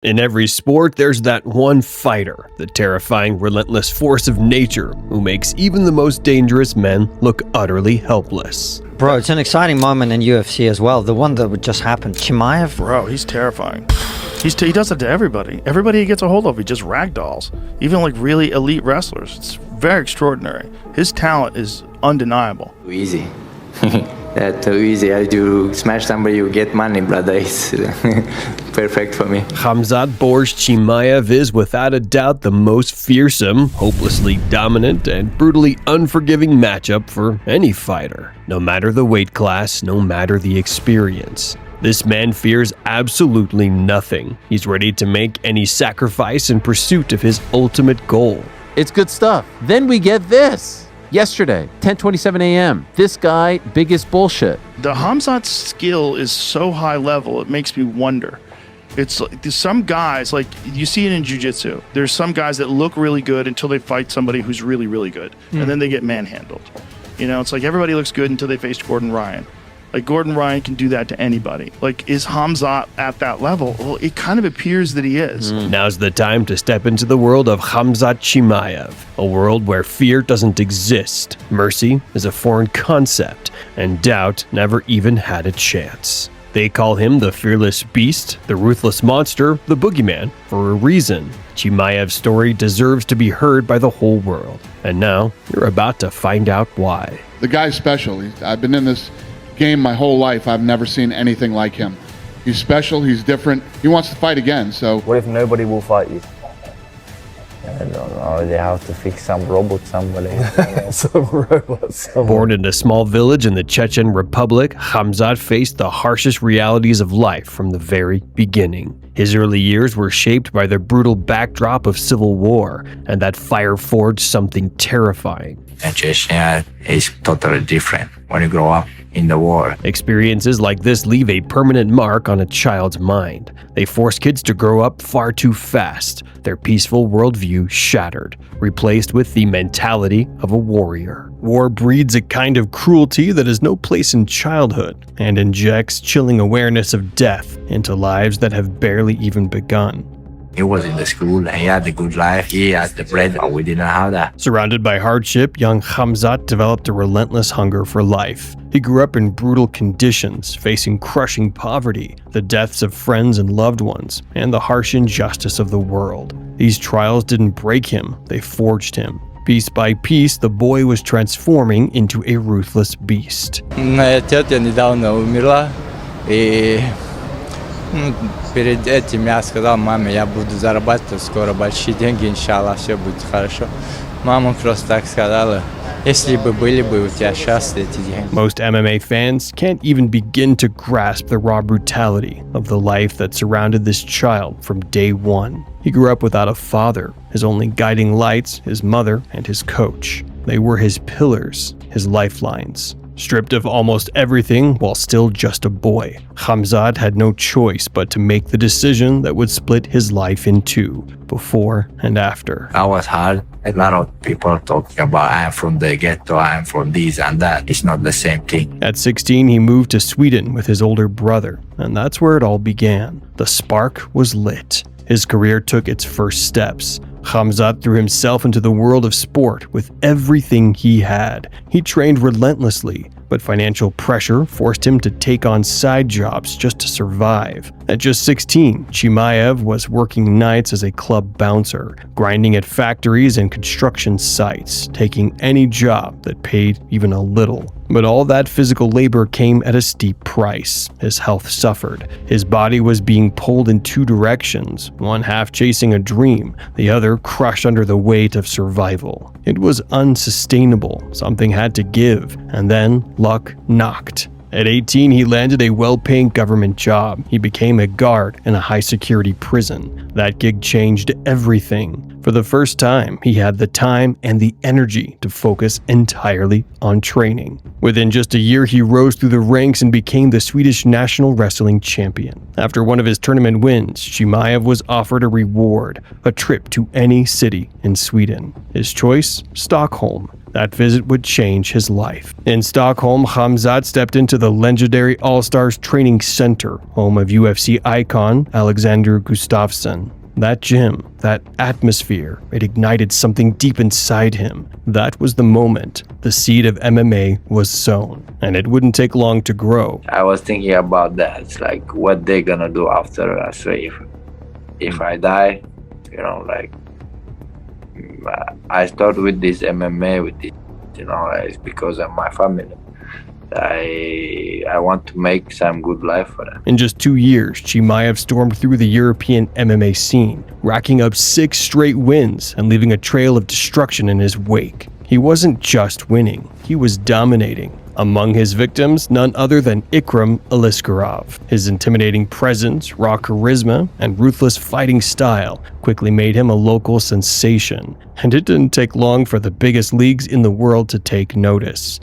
In every sport, there's that one fighter, the terrifying, relentless force of nature who makes even the most dangerous men look utterly helpless. Bro, it's an exciting moment in UFC as well. The one that just happened. Chimaev? Bro, he's terrifying. He does it to everybody. Everybody he gets a hold of, he just ragdolls. Even like really elite wrestlers. It's very extraordinary. His talent is undeniable. Easy. That's too easy. As you smash somebody, you get money, brother. It's perfect for me. Khamzat Borz Chimaev is without a doubt the most fearsome, hopelessly dominant, and brutally unforgiving matchup for any fighter. No matter the weight class, no matter the experience. This man fears absolutely nothing. He's ready to make any sacrifice in pursuit of his ultimate goal. It's good stuff. Then we get this. Yesterday, 10:27 a.m. This guy, biggest bullshit. The Khamzat's skill is so high level, it makes me wonder. It's like there's some guys, like you see it in jiu-jitsu. There's some guys that look really good until they fight somebody who's really, really good. And then they get manhandled. You know, it's like everybody looks good until they face Gordon Ryan. Like Gordon Ryan can do that to anybody. Like, is Khamzat at that level? Well, it kind of appears that he is. Now's the time to step into the world of Khamzat Chimaev, a world where fear doesn't exist, mercy is a foreign concept, and doubt never even had a chance. They call him the fearless beast, the ruthless monster, the boogeyman, for a reason. Chimaev's story deserves to be heard by the whole world. And now, you're about to find out why. The guy's special. I've been in this game my whole life. I've never seen anything like him. He's special, he's different. He wants to fight again, so. What if nobody will fight you? I don't know, they have to fix some robot, somebody. Some robot, somebody. Born in a small village in the Chechen Republic, Khamzat faced the harshest realities of life from the very beginning. His early years were shaped by the brutal backdrop of civil war, and that fire forged something terrifying. And Chechnya is totally different when you grow up in the war. Experiences like this leave a permanent mark on a child's mind. They force kids to grow up far too fast, their peaceful worldview shattered, replaced with the mentality of a warrior. War breeds a kind of cruelty that has no place in childhood and injects chilling awareness of death into lives that have barely even begun. He was in the school, he had a good life, he had the bread, but we didn't have that. Surrounded by hardship, young Khamzat developed a relentless hunger for life. He grew up in brutal conditions, facing crushing poverty, the deaths of friends and loved ones, and the harsh injustice of the world. These trials didn't break him, they forged him. Piece by piece, the boy was transforming into a ruthless beast. Моя тетя недавно умерла, и перед этим я сказал маме, я буду зарабатывать скоро большие деньги, иншаллах, все будет хорошо. Мама просто так сказала, если бы были бы у тебя сейчас эти деньги. Most MMA fans can't even begin to grasp the raw brutality of the life that surrounded this child from day one. He grew up without a father, his only guiding lights, his mother and his coach. They were his pillars, his lifelines. Stripped of almost everything while still just a boy, Khamzat had no choice but to make the decision that would split his life in two, before and after. That was hard. A lot of people talking about I am from the ghetto, I am from this and that. It's not the same thing. At 16, he moved to Sweden with his older brother, and that's where it all began. The spark was lit. His career took its first steps. Khamzat threw himself into the world of sport with everything he had. He trained relentlessly, but financial pressure forced him to take on side jobs just to survive. At just 16, Chimaev was working nights as a club bouncer, grinding at factories and construction sites, taking any job that paid even a little. But all that physical labor came at a steep price. His health suffered. His body was being pulled in two directions, one half chasing a dream, the other crushed under the weight of survival. It was unsustainable. Something had to give, and then luck knocked. At 18, he landed a well-paying government job. He became a guard in a high-security prison. That gig changed everything. For the first time, he had the time and the energy to focus entirely on training. Within just a year, he rose through the ranks and became the Swedish national wrestling champion. After one of his tournament wins, Chimaev was offered a reward, a trip to any city in Sweden. His choice? Stockholm. That visit would change his life. In Stockholm, Khamzat stepped into the legendary All-Stars Training Center, home of UFC icon Alexander Gustafsson. That gym, that atmosphere, it ignited something deep inside him. That was the moment the seed of MMA was sown, and it wouldn't take long to grow. I was thinking about that. It's like what they're gonna do after us. So if I die, you know, like I start with this MMA, with this, you know, it's because of my family. I want to make some good life for them. In just 2 years, Chimaev stormed through the European MMA scene, racking up 6 straight wins and leaving a trail of destruction in his wake. He wasn't just winning, he was dominating. Among his victims, none other than Ikram Aliskerov. His intimidating presence, raw charisma, and ruthless fighting style quickly made him a local sensation. And it didn't take long for the biggest leagues in the world to take notice.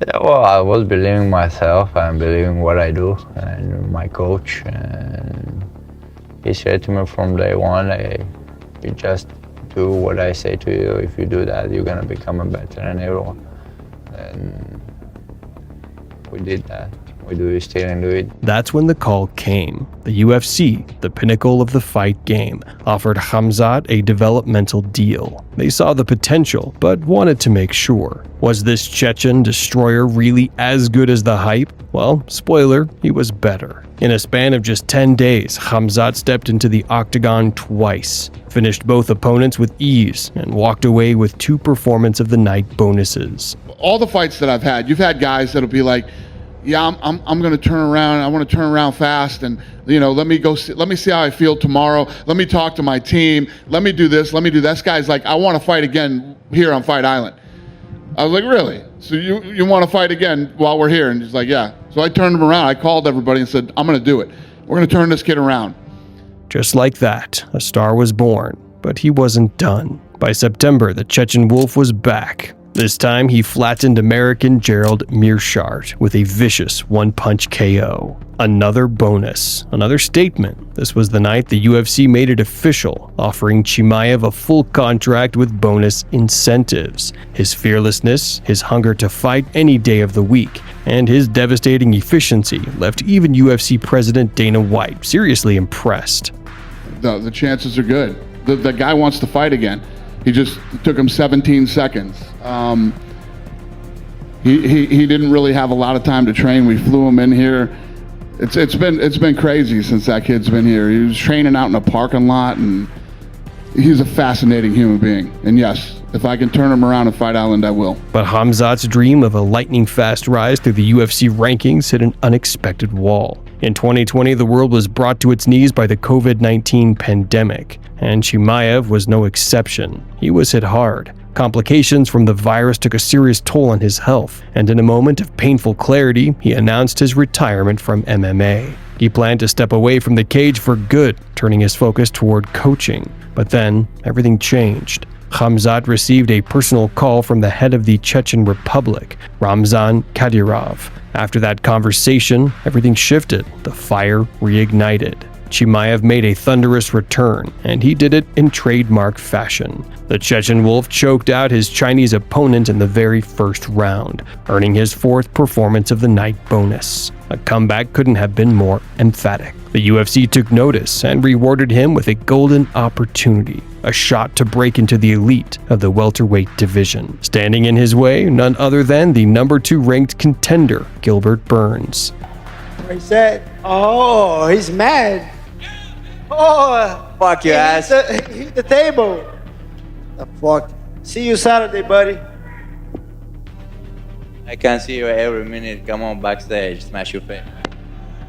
Yeah, well, I was believing myself and believing what I do and my coach. And he said to me from day one, hey, you just do what I say to you. If you do that, you're going to become a better than everyone. And we did that. We do it still and do it. That's when the call came. The UFC, the pinnacle of the fight game, offered Khamzat a developmental deal. They saw the potential, but wanted to make sure. Was this Chechen destroyer really as good as the hype? Well, spoiler, he was better. In a span of just 10 days, Khamzat stepped into the octagon twice, finished both opponents with ease, and walked away with 2 performance of the night bonuses. All the fights that I've had, you've had guys that'll be like, yeah, I'm going to turn around. I want to turn around fast, and you know, let me see how I feel tomorrow. Let me talk to my team. Let me do this. Let me do that. This guy's like, I want to fight again here on Fight Island. I was like, really? So you want to fight again while we're here? And he's like, yeah. So I turned him around. I called everybody and said, I'm going to do it. We're going to turn this kid around. Just like that, a star was born, but he wasn't done. By September, the Chechen Wolf was back. This time, he flattened American Gerald Meerschaert with a vicious one-punch KO. Another bonus, another statement. This was the night the UFC made it official, offering Chimaev a full contract with bonus incentives. His fearlessness, his hunger to fight any day of the week, and his devastating efficiency left even UFC President Dana White seriously impressed. The chances are good. The guy wants to fight again. He just took him 17 seconds. He didn't really have a lot of time to train. We flew him in here. It's been crazy since that kid's been here. He was training out in a parking lot, and he's a fascinating human being. And yes, if I can turn him around in Fight Island, I will. But Khamzat's dream of a lightning-fast rise through the UFC rankings hit an unexpected wall. In 2020, the world was brought to its knees by the COVID-19 pandemic, and Chimaev was no exception. He was hit hard. Complications from the virus took a serious toll on his health, and in a moment of painful clarity, he announced his retirement from MMA. He planned to step away from the cage for good, turning his focus toward coaching. But then, everything changed. Khamzat received a personal call from the head of the Chechen Republic, Ramzan Kadyrov. After that conversation, everything shifted. The fire reignited. Chimaev made a thunderous return, and he did it in trademark fashion. The Chechen Wolf choked out his Chinese opponent in the very first round, earning his 4th performance of the night bonus. A comeback couldn't have been more emphatic. The UFC took notice and rewarded him with a golden opportunity, a shot to break into the elite of the welterweight division. Standing in his way, none other than the number 2 ranked contender, Gilbert Burns. He said, oh, he's mad. Oh, Fuck your ass. He hit the table. The fuck. See you Saturday, buddy. I can see you every minute. Come on backstage, smash your face.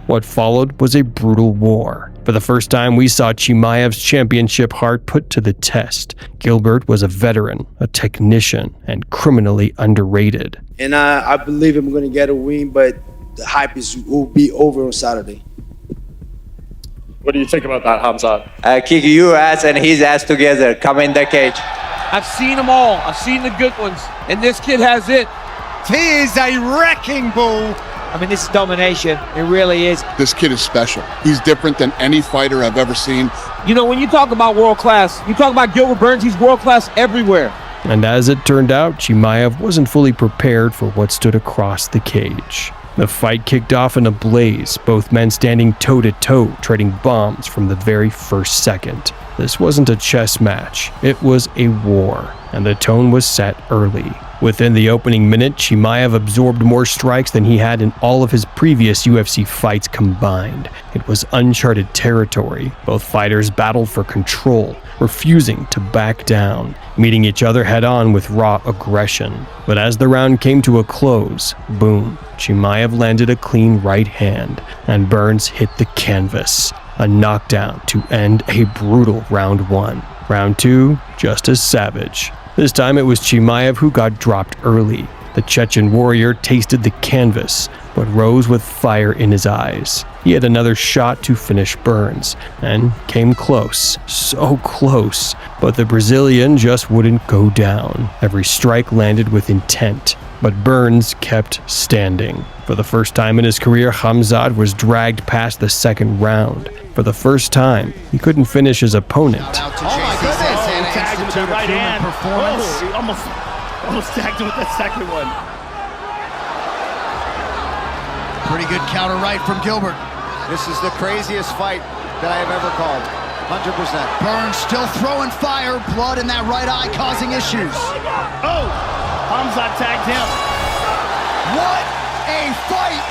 What followed was a brutal war. For the first time, we saw Chimaev's championship heart put to the test. Gilbert was a veteran, a technician, and criminally underrated. And I believe I'm going to get a win, but the hype will be over on Saturday. What do you think about that, Khamzat? I kick your ass and his ass together. Come in the cage. I've seen them all. I've seen the good ones. And this kid has it. He is a wrecking ball. I mean, this is domination. It really is. This kid is special. He's different than any fighter I've ever seen. You know, when you talk about world class, you talk about Gilbert Burns, he's world class everywhere. And as it turned out, Chimaev wasn't fully prepared for what stood across the cage. The fight kicked off in a blaze, both men standing toe-to-toe, trading bombs from the very first second. This wasn't a chess match, it was a war, and the tone was set early. Within the opening minute, Chimaev absorbed more strikes than he had in all of his previous UFC fights combined. It was uncharted territory. Both fighters battled for control, refusing to back down, meeting each other head-on with raw aggression. But as the round came to a close, boom, Chimaev landed a clean right hand, and Burns hit the canvas. A knockdown to end a brutal round 1. Round 2, just as savage. This time it was Chimaev who got dropped early. The Chechen warrior tasted the canvas, but rose with fire in his eyes. He had another shot to finish Burns, and came close, so close, but the Brazilian just wouldn't go down. Every strike landed with intent, but Burns kept standing. For the first time in his career, Khamzat was dragged past the second round. For the first time, he couldn't finish his opponent. Oh my goodness! He tagged him with that right hand. Oh, he almost tagged him with that second one. Pretty good counter right from Gilbert. This is the craziest fight that I have ever called. 100%. Burns still throwing fire, blood in that right eye causing issues. Oh! Khamzat tagged him. What a fight!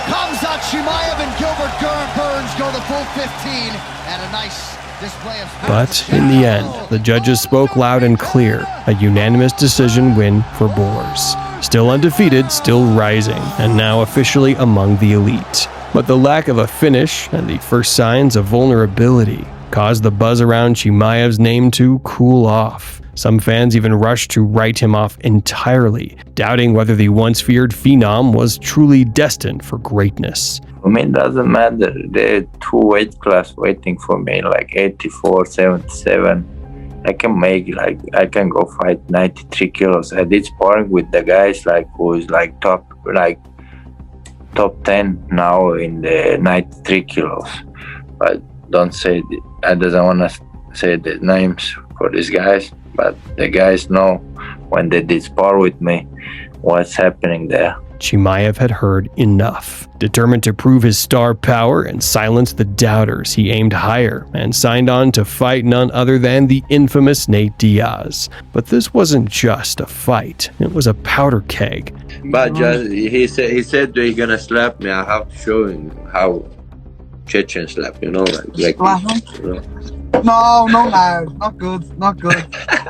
Khamzat Chimaev and Gilbert Burns go the full 15, and a nice display of... But in the end, the judges spoke loud and clear. A unanimous decision win for Borz. Still undefeated, still rising, and now officially among the elite. But the lack of a finish and the first signs of vulnerability caused the buzz around Chimaev's name to cool off. Some fans even rushed to write him off entirely, doubting whether the once feared phenom was truly destined for greatness. For me, it doesn't matter. There are 2 weight class waiting for me, like 84, 77. I can make, I can go fight 93 kilos. I did sparring with the guys who is top 10 now in the 93 kilos. But don't say, I doesn't want to say the names for these guys, but the guys know when they did spar with me what's happening there. Chimaev had heard enough. Determined to prove his star power and silence the doubters, he aimed higher and signed on to fight none other than the infamous Nate Diaz. But this wasn't just a fight, it was a powder keg. But just, he said he's gonna slap me. I have to show him how Chechen slap, you know, No, not good.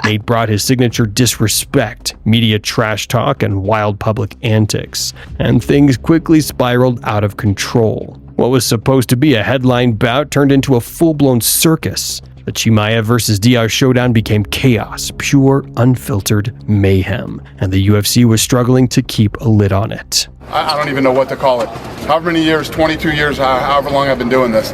Nate brought his signature disrespect, media trash talk, and wild public antics, and things quickly spiraled out of control. What was supposed to be a headline bout turned into a full-blown circus. The Chimaev versus Diaz showdown became chaos, pure, unfiltered mayhem, and the UFC was struggling to keep a lid on it. I don't even know what to call it. However many years, 22 years, however long I've been doing this,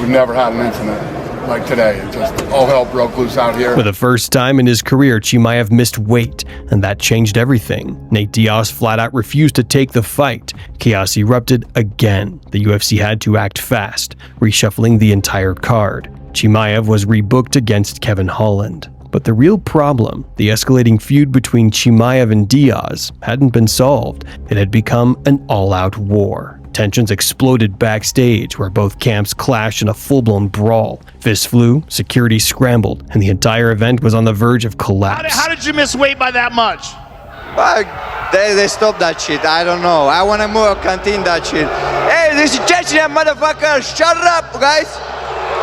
we've never had an incident like today. It just all hell broke loose out here. For the first time in his career, Chimaev missed weight, and that changed everything. Nate Diaz flat out refused to take the fight. Chaos erupted again. The UFC had to act fast, reshuffling the entire card. Chimaev was rebooked against Kevin Holland. But the real problem, the escalating feud between Chimaev and Diaz, hadn't been solved. It had become an all-out war. Tensions exploded backstage, where both camps clashed in a full-blown brawl. Fists flew, security scrambled, and the entire event was on the verge of collapse. How did you miss weight by that much? They stopped that shit. I don't know. I want to more continue that shit. Hey, this is Chechen, motherfucker. Shut up, guys.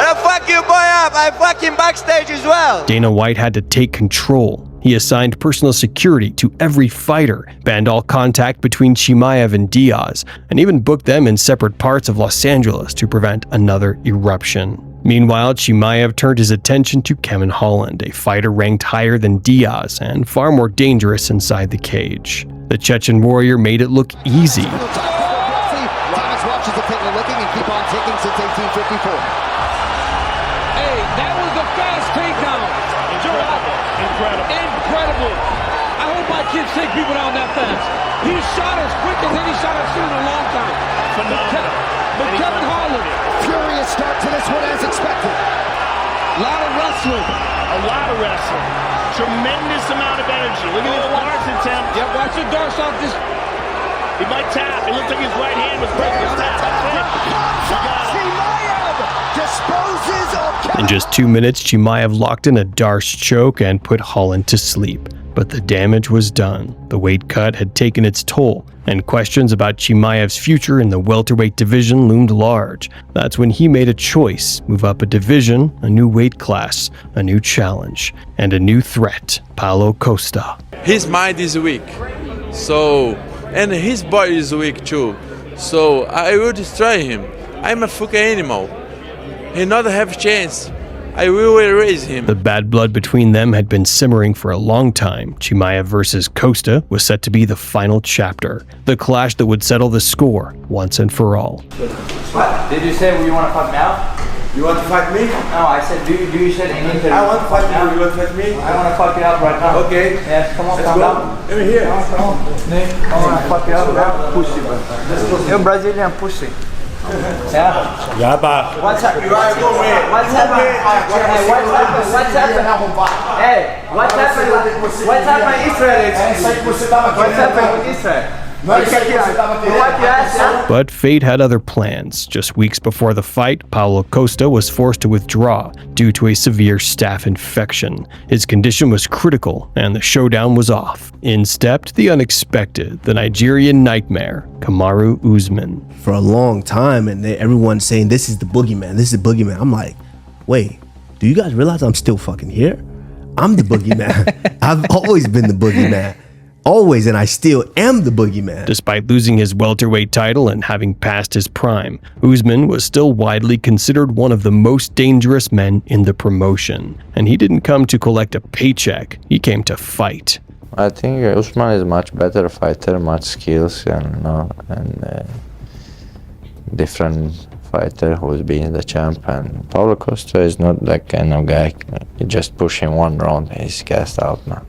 I'll fuck you boy up. I fucking backstage as well. Dana White had to take control. He assigned personal security to every fighter, banned all contact between Chimaev and Diaz, and even booked them in separate parts of Los Angeles to prevent another eruption. Meanwhile, Chimaev turned his attention to Kevin Holland, a fighter ranked higher than Diaz and far more dangerous inside the cage. The Chechen warrior made it look easy. Thomas watches the taking, looking and keep on ticking since 1854. Hey, that was a fast takedown. Incredible. I hope my kids take people down that fast. He shot as quick as any shot I've seen in a long time. But Kevin Holland. Furious start to this one as expected. A lot of wrestling. tremendous amount of energy. Look at this Borz attempt. Yeah, watch the darts off this. He might tap. It looked like his right hand was breaking his tap. Disposes of In just 2 minutes, Chimaev locked in a Darce choke and put Holland to sleep. But the damage was done. The weight cut had taken its toll, and questions about Chimaev's future in the welterweight division loomed large. That's when he made a choice: move up a division, a new weight class, a new challenge, and a new threat, Paulo Costa. His mind is weak, and his body is weak too. So I will destroy him. I'm a fucking animal. He not have chance. I will erase him. The bad blood between them had been simmering for a long time. Chimaev versus Costa was set to be the final chapter, the clash that would settle the score once and for all. What? Did you say you want to fight me out? You want to fight me? No, I said, do you said anything? I want to fight you. You want to fight me? I want to fuck you up right now. Okay. Yes, come on, Let's calm go. down. Let me hear. Come on. I want to fuck you up now. Pussy, bro. You're Brazilian pussy. Yeah? Yeah, but. What's up? You are go away. What's happened? What's happened? Hey, what's happened? What's happened Israel? What's happened with Israel? But fate had other plans. Just weeks before the fight, Paulo Costa was forced to withdraw due to a severe staph infection. His condition was critical, and the showdown was off. In stepped the unexpected, the Nigerian nightmare, Kamaru Usman. For a long time, and everyone's saying, this is the boogeyman, this is the boogeyman. I'm like, wait, do you guys realize I'm still fucking here? I'm the boogeyman. I've always been the boogeyman. Always, and I still am the boogeyman. Despite losing his welterweight title and having passed his prime, Usman was still widely considered one of the most dangerous men in the promotion. And he didn't come to collect a paycheck, he came to fight. I think Usman is much better fighter, much skills, and different fighter who's been the champ. And Paulo Costa is not that kind of guy. You just push him one round, he's gassed out now.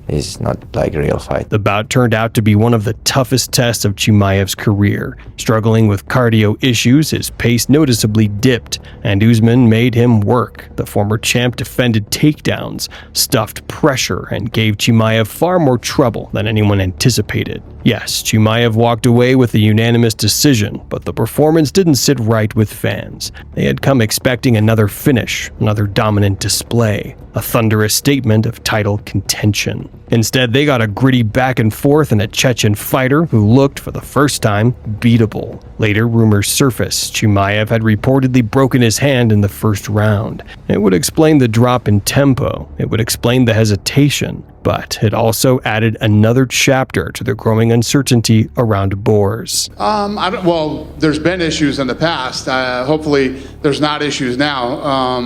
He's not like a real fight. The bout turned out to be one of the toughest tests of Chimaev's career. Struggling with cardio issues, his pace noticeably dipped, and Usman made him work. The former champ defended takedowns, stuffed pressure, and gave Chimaev far more trouble than anyone anticipated. Yes, Chimaev walked away with a unanimous decision, but the performance didn't sit right with fans. They had come expecting another finish, another dominant display, a thunderous statement of title contention. Instead, they got a gritty back and forth and a Chechen fighter who looked, for the first time, beatable. Later, rumors surfaced Chimaev had reportedly broken his hand in the first round. It would explain the drop in tempo. It would explain the hesitation. But it also added another chapter to the growing uncertainty around Borz. Well, there's been issues in the past. Hopefully, there's not issues now.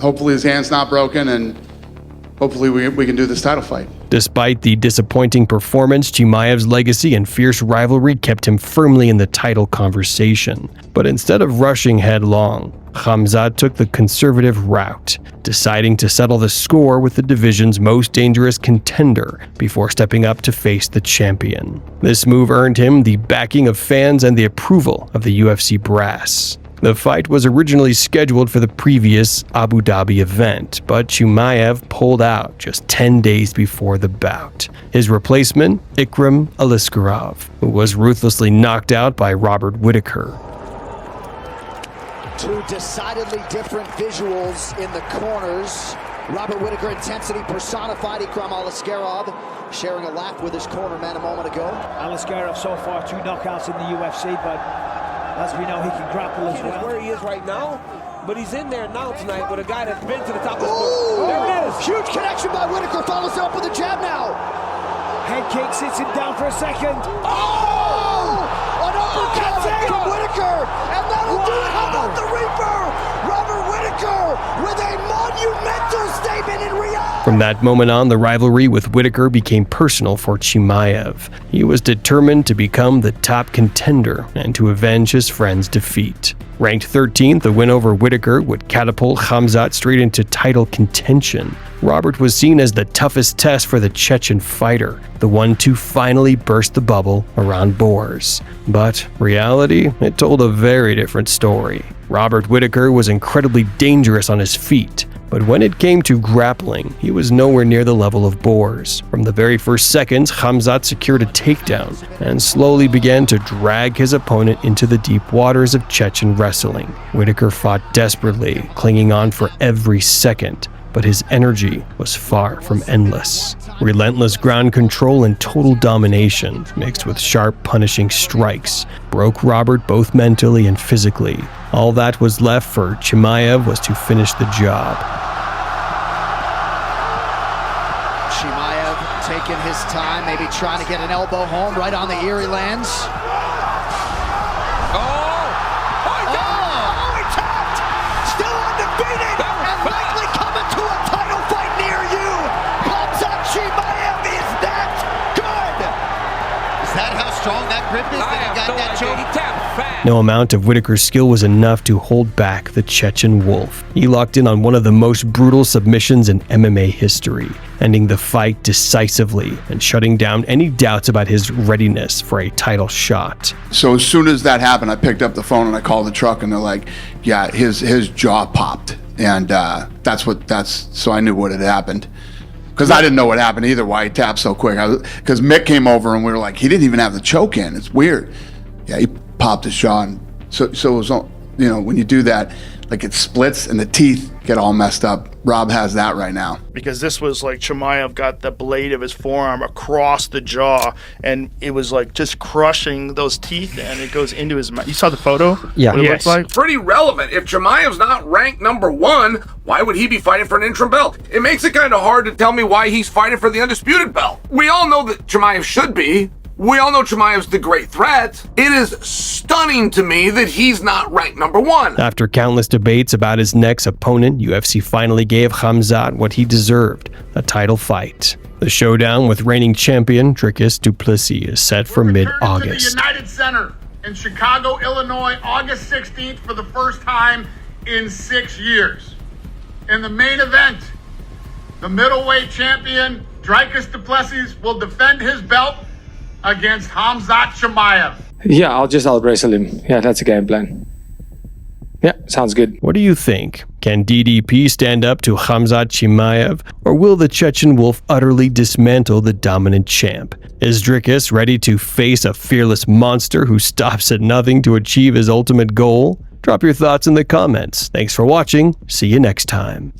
Hopefully, his hand's not broken, and hopefully we can do this title fight. Despite the disappointing performance, Chimaev's legacy and fierce rivalry kept him firmly in the title conversation. But instead of rushing headlong, Khamzat took the conservative route, deciding to settle the score with the division's most dangerous contender before stepping up to face the champion. This move earned him the backing of fans and the approval of the UFC brass. The fight was originally scheduled for the previous Abu Dhabi event, but Chimaev pulled out just 10 days before the bout. His replacement, Ikram Aliskerov, who was ruthlessly knocked out by Robert Whitaker. Two decidedly different visuals in the corners. Robert Whitaker, intensity personified. Ikram Aliskerov sharing a laugh with his cornerman a moment ago. Aliskerov so far 2 knockouts in the UFC, but as we know, he can grapple as well. Where he is right now, but he's in there now tonight with a guy that's been to the top of the sport. There it is. Huge connection by Whitaker. Follows it up with a jab now. Head kick, sits him down for a second. Oh! An uppercut from Whitaker, and that'll do it. How about the Reaper? Robert Whitaker with a monumental statement in Riyadh. From that moment on, the rivalry with Whitaker became personal for Chimaev. He was determined to become the top contender and to avenge his friend's defeat. Ranked 13th, a win over Whitaker would catapult Khamzat straight into title contention. Robert was seen as the toughest test for the Chechen fighter, the one to finally burst the bubble around Borz. But reality, it told a very different story. Robert Whitaker was incredibly dangerous on his feet, But when it came to grappling, he was nowhere near the level of Borz. From the very first seconds, Khamzat secured a takedown and slowly began to drag his opponent into the deep waters of Chechen wrestling. Whitaker fought desperately, clinging on for every second, but his energy was far from endless. Relentless ground control and total domination, mixed with sharp, punishing strikes, broke Robert both mentally and physically. All that was left for Chimaev was to finish the job. Chimaev taking his time, maybe trying to get an elbow home right on the Erie lands. He tapped! Still undefeated and likely coming to a title fight near you. Khamzat Chimaev is that good. Is that how strong that grip is that he got that choke? No amount of Whitaker's skill was enough to hold back the Chechen Wolf. He locked in on one of the most brutal submissions in MMA history, ending the fight decisively and shutting down any doubts about his readiness for a title shot. So as soon as that happened, I picked up the phone and I called the truck, and they're like, yeah, his jaw popped. And so I knew what had happened. Because I didn't know what happened either, why he tapped so quick. Because Mick came over and we were like, he didn't even have the choke in. It's weird. Yeah, he popped his jaw. And so it was, when you do that, like it splits and the teeth get all messed up. Rob has that right now. Because this was like Chimaev got the blade of his forearm across the jaw, and it was like just crushing those teeth, and it goes into his mouth. You saw the photo? Yeah. What it looks like? Pretty relevant. If Chimaev's not ranked #1, why would he be fighting for an interim belt? It makes it kind of hard to tell me why he's fighting for the undisputed belt. We all know that Chimaev should be. We all know Chimaev's the great threat. It is stunning to me that he's not ranked #1. After countless debates about his next opponent, UFC finally gave Khamzat what he deserved, a title fight. The showdown with reigning champion Dricus du Plessis is set for mid-August. To the United Center in Chicago, Illinois, August 16th for the first time in 6 years. In the main event, the middleweight champion Dricus du Plessis will defend his belt against Khamzat Chimaev. Yeah, I'll just out-wrestle him. Yeah, that's a game plan. Yeah, sounds good. What do you think? Can DDP stand up to Khamzat Chimaev, or will the Chechen Wolf utterly dismantle the dominant champ? Is Dricus ready to face a fearless monster who stops at nothing to achieve his ultimate goal? Drop your thoughts in the comments. Thanks for watching. See you next time.